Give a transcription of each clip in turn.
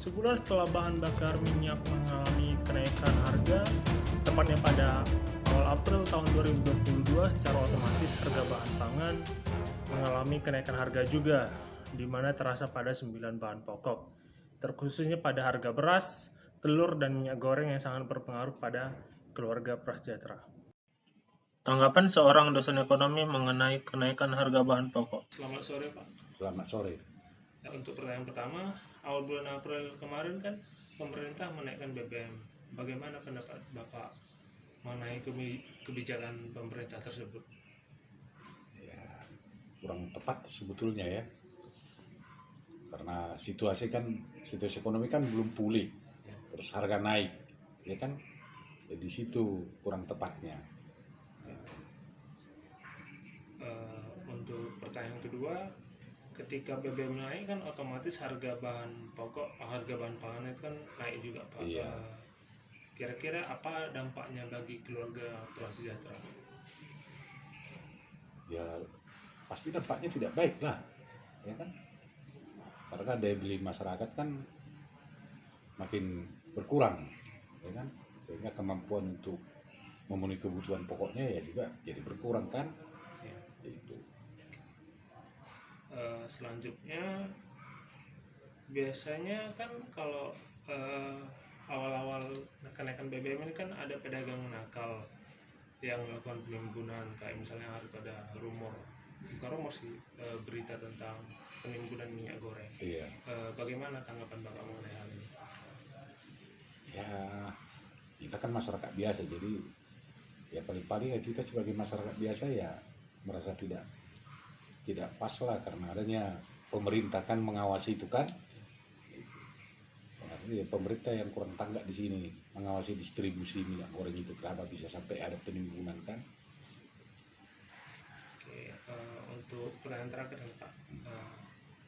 Sebulan setelah bahan bakar minyak mengalami kenaikan harga, tepatnya pada awal April tahun 2022, secara otomatis harga bahan pangan mengalami kenaikan harga juga, di mana terasa pada 9 bahan pokok, terkhususnya pada harga beras, telur, dan minyak goreng yang sangat berpengaruh pada keluarga prasejahtera. Tanggapan seorang dosen ekonomi mengenai kenaikan harga bahan pokok. Selamat sore, Pak. Selamat sore. Untuk pertanyaan pertama, awal bulan April kemarin kan pemerintah menaikkan BBM. Bagaimana pendapat Bapak mengenai kebijakan pemerintah tersebut? Ya, kurang tepat sebetulnya ya. Karena situasi ekonomi kan belum pulih. Terus harga naik, ya kan? Ya, di situ kurang tepatnya. Untuk pertanyaan kedua, ketika BBM naik kan otomatis harga bahan pangan itu kan naik juga, Pak. Iya. Kira-kira apa dampaknya bagi keluarga prasejahtera? Ya pasti dampaknya tidak baik lah, ya kan? Karena daya beli masyarakat kan makin berkurang, ya kan? Sehingga kemampuan untuk memenuhi kebutuhan pokoknya ya juga jadi berkurang kan? Ya. Itu. Selanjutnya, biasanya kan kalau awal-awal kenaikan BBM ini kan ada pedagang nakal yang melakukan penimbunan, kayak misalnya harus ada bukan rumor sih, berita tentang penimbunan minyak goreng. Iya. Bagaimana tanggapan Bapak mengenai hal ini? Ya kita kan masyarakat biasa, jadi ya paling-paling ya kita sebagai masyarakat biasa ya merasa tidak pas lah, karena adanya pemerintah kan mengawasi itu kan. Artinya ya pemerintah yang kurang tanggap di sini mengawasi distribusi minyak goreng itu, kenapa bisa sampai ada penimbunan kan. Oke, untuk pertanyaan terakhir nih, Pak,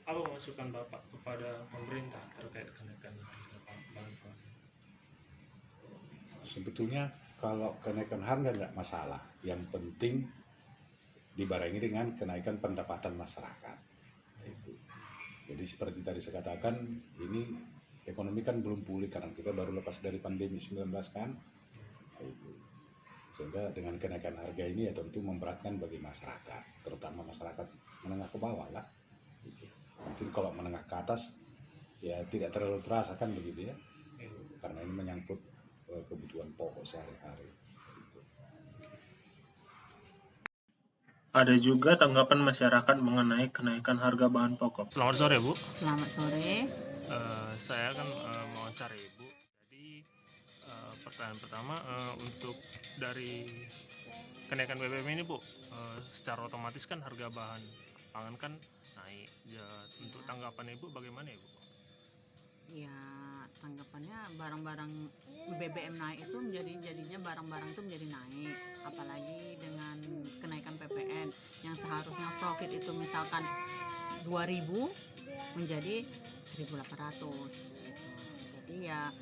apa masukan Bapak kepada pemerintah terkait kenaikan harga bahan pangan? Sebetulnya kalau kenaikan harga nggak masalah, yang penting dibarengi dengan kenaikan pendapatan masyarakat. Itu. Jadi seperti tadi saya katakan, ini ekonomi kan belum pulih karena kita baru lepas dari pandemi 19 kan. Itu. Sehingga dengan kenaikan harga ini ya tentu memberatkan bagi masyarakat, terutama masyarakat menengah ke bawah lah. Itu. Mungkin kalau menengah ke atas ya tidak terlalu terasa kan begitu ya, karena ini menyangkut kebutuhan pokok sehari-hari. Ada juga tanggapan masyarakat mengenai kenaikan harga bahan pokok. Selamat sore, Bu. Selamat sore. Saya akan mau cari Ibu. Jadi pertanyaan pertama, untuk dari kenaikan BBM ini, Bu, secara otomatis kan harga bahan pangan kan naik. Ya, untuk tanggapan Ibu bagaimana, Ibu? Ya, tanggapannya barang-barang BBM naik itu jadinya barang-barang itu menjadi naik, apalagi dengan kenaikan PPN yang seharusnya profit itu misalkan 2.000 menjadi 1.800 gitu. Jadi ya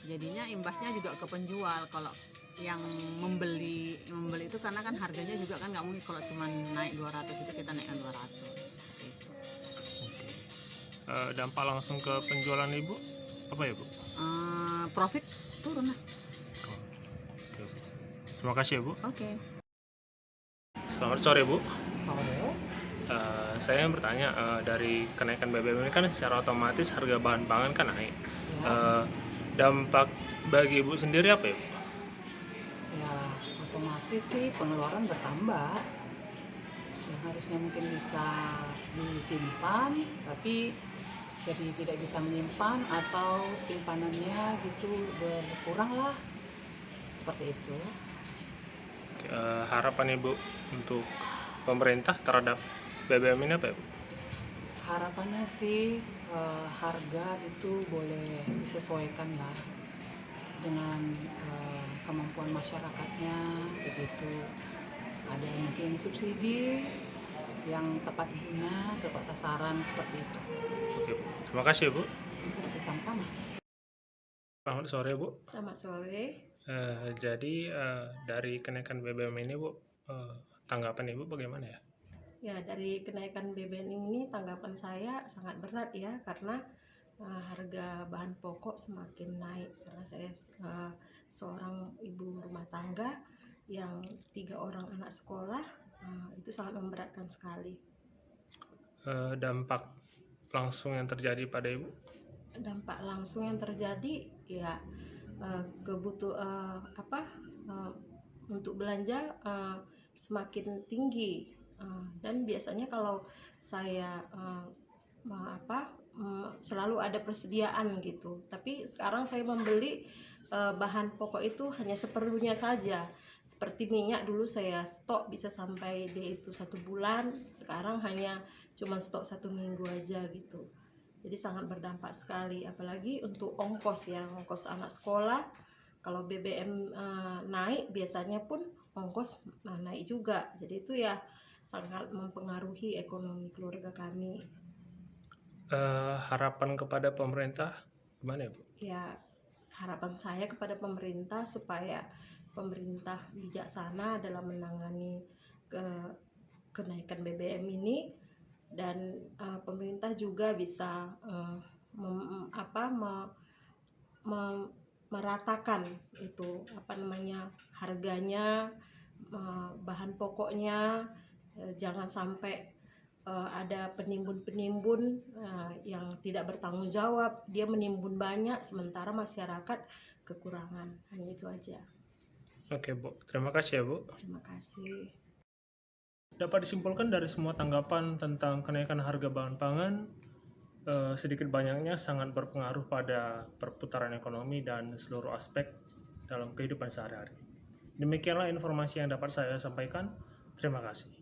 jadinya imbasnya juga ke penjual. Kalau yang membeli itu karena kan harganya juga kan nggak mungkin kalau cuma naik 200 itu kita naikkan 200 gitu. Dampak langsung ke penjualan Ibu apa ya, Bu? Profit turun lah. Oke, Bu. Terima kasih ya, Bu. Oke. Selamat sore, Bu. Sore. Saya yang bertanya, dari kenaikan BBM ini kan secara otomatis harga bahan pangan kan naik. Dampak bagi Ibu sendiri apa ya, Bu? Ya otomatis sih pengeluaran bertambah. Yang harusnya mungkin bisa disimpan tapi jadi tidak bisa menyimpan atau simpanannya gitu berkurang lah, seperti itu. Harapan Ibu untuk pemerintah terhadap BBM ini apa ya, Bu? Harapannya sih harga itu boleh disesuaikan lah dengan kemampuan masyarakatnya begitu. Ada mungkin subsidi yang tepat guna, tepat sasaran seperti itu. Oke, Bu. Terima kasih ya, Bu. Sama-sama. Selamat sore, Bu. Selamat sore. Jadi dari kenaikan BBM ini, Bu, tanggapan Ibu bagaimana ya? Ya, dari kenaikan BBM ini tanggapan saya sangat berat ya, karena harga bahan pokok semakin naik karena saya seorang ibu rumah tangga yang 3 orang anak sekolah, itu sangat memberatkan sekali. Dampak langsung yang terjadi pada Ibu? Dampak langsung yang terjadi ya untuk belanja semakin tinggi, dan biasanya kalau saya selalu ada persediaan gitu, tapi sekarang saya membeli bahan pokok itu hanya seperlunya saja. Seperti minyak, dulu saya stok bisa sampai dia itu 1 bulan, sekarang hanya cuma stok 1 minggu aja gitu. Jadi sangat berdampak sekali, apalagi untuk ongkos anak sekolah. Kalau BBM naik, biasanya pun ongkos naik juga. Jadi itu ya sangat mempengaruhi ekonomi keluarga kami. Harapan kepada pemerintah gimana Bu? Ya, harapan saya kepada pemerintah supaya pemerintah bijaksana dalam menangani kenaikan BBM ini, dan pemerintah juga bisa meratakan itu harganya, bahan pokoknya, jangan sampai ada penimbun-penimbun yang tidak bertanggung jawab, dia menimbun banyak sementara masyarakat kekurangan. Hanya itu aja. Oke Bu, terima kasih ya Bu. Terima kasih. Dapat disimpulkan dari semua tanggapan tentang kenaikan harga bahan pangan, sedikit banyaknya sangat berpengaruh pada perputaran ekonomi dan seluruh aspek dalam kehidupan sehari-hari. Demikianlah informasi yang dapat saya sampaikan. Terima kasih.